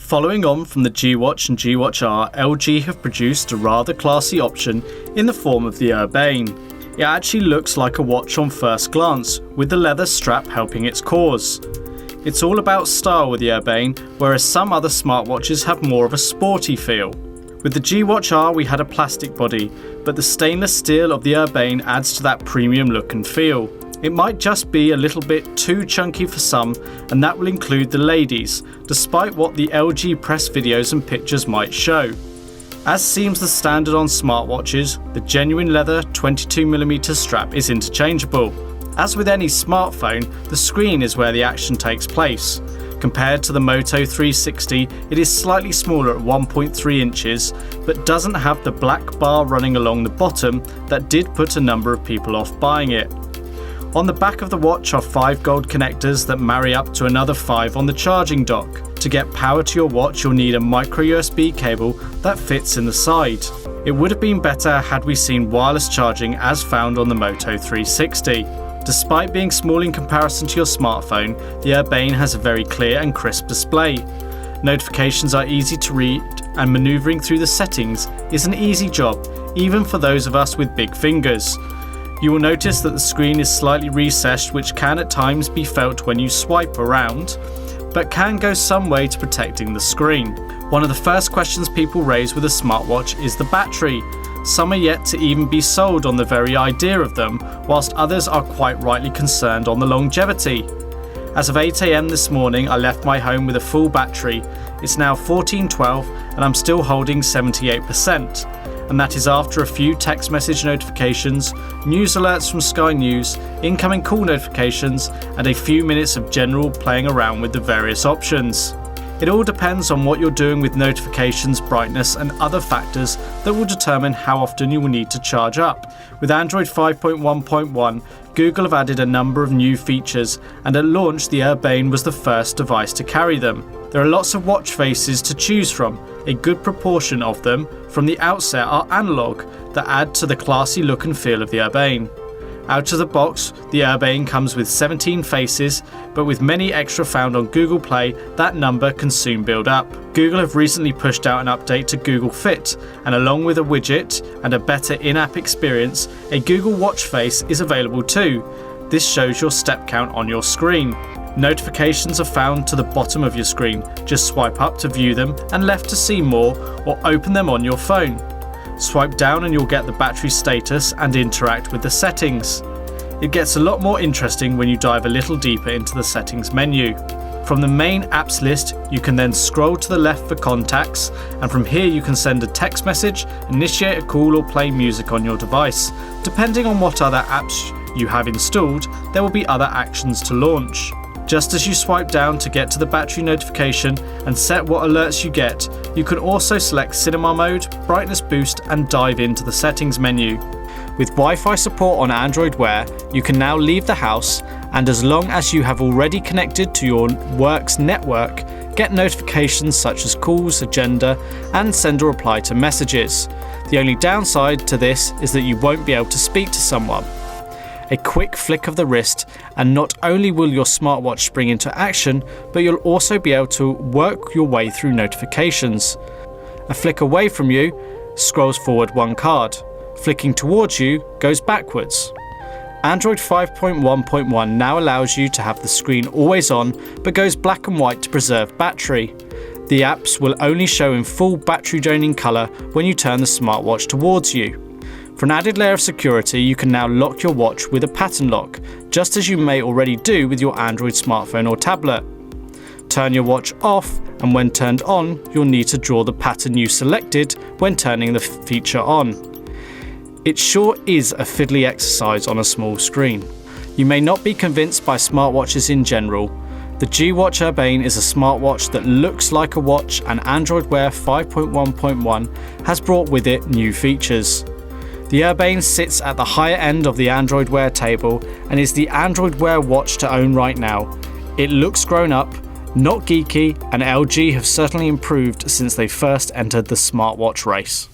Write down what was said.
Following on from the G-Watch and G-Watch R, LG have produced a rather classy option in the form of the Urbane. It actually looks like a watch on first glance, with the leather strap helping its cause. It's all about style with the Urbane, whereas some other smartwatches have more of a sporty feel. With the G-Watch R we had a plastic body, but the stainless steel of the Urbane adds to that premium look and feel. It might just be a little bit too chunky for some, and that will include the ladies, despite what the LG press videos and pictures might show. As seems the standard on smartwatches, the genuine leather 22mm strap is interchangeable. As with any smartphone, the screen is where the action takes place. Compared to the Moto 360, it is slightly smaller at 1.3 inches, but doesn't have the black bar running along the bottom that did put a number of people off buying it. On the back of the watch are 5 gold connectors that marry up to another 5 on the charging dock. To get power to your watch, you'll need a micro USB cable that fits in the side. It would have been better had we seen wireless charging as found on the Moto 360. Despite being small in comparison to your smartphone, the Urbane has a very clear and crisp display. Notifications are easy to read, and maneuvering through the settings is an easy job, even for those of us with big fingers. You will notice that the screen is slightly recessed, which can at times be felt when you swipe around, but can go some way to protecting the screen. One of the first questions people raise with a smartwatch is the battery. Some are yet to even be sold on the very idea of them, whilst others are quite rightly concerned on the longevity. As of 8 AM this morning, I left my home with a full battery. It's now 14:12 and I'm still holding 78%. And that is after a few text message notifications, news alerts from Sky News, incoming call notifications, and a few minutes of general playing around with the various options. It all depends on what you're doing with notifications, brightness, and other factors that will determine how often you will need to charge up. With Android 5.1.1, Google have added a number of new features, and at launch the Urbane was the first device to carry them. There are lots of watch faces to choose from. A good proportion of them from the outset are analog that add to the classy look and feel of the Urbane. Out of the box, the Urbane comes with 17 faces, but with many extra found on Google Play, that number can soon build up. Google have recently pushed out an update to Google Fit, and along with a widget and a better in-app experience, a Google Watch face is available too. This shows your step count on your screen. Notifications are found to the bottom of your screen. Just swipe up to view them and left to see more, or open them on your phone. Swipe down and you'll get the battery status and interact with the settings. It gets a lot more interesting when you dive a little deeper into the settings menu. From the main apps list, you can then scroll to the left for contacts, and from here you can send a text message, initiate a call, or play music on your device. Depending on what other apps you have installed, there will be other actions to launch. Just as you swipe down to get to the battery notification and set what alerts you get, you can also select cinema mode, brightness boost, and dive into the settings menu. With Wi-Fi support on Android Wear, you can now leave the house, and as long as you have already connected to your work's network, get notifications such as calls, agenda, and send a reply to messages. The only downside to this is that you won't be able to speak to someone. A quick flick of the wrist, and not only will your smartwatch spring into action, but you'll also be able to work your way through notifications. A flick away from you scrolls forward one card. Flicking towards you goes backwards. Android 5.1.1 now allows you to have the screen always on, but goes black and white to preserve battery. The apps will only show in full battery draining colour when you turn the smartwatch towards you. For an added layer of security, you can now lock your watch with a pattern lock, just as you may already do with your Android smartphone or tablet. Turn your watch off, and when turned on, you'll need to draw the pattern you selected when turning the feature on. It sure is a fiddly exercise on a small screen. You may not be convinced by smartwatches in general. The G-Watch Urbane is a smartwatch that looks like a watch, and Android Wear 5.1.1 has brought with it new features. The Urbane sits at the higher end of the Android Wear table and is the Android Wear watch to own right now. It looks grown up, not geeky, and LG have certainly improved since they first entered the smartwatch race.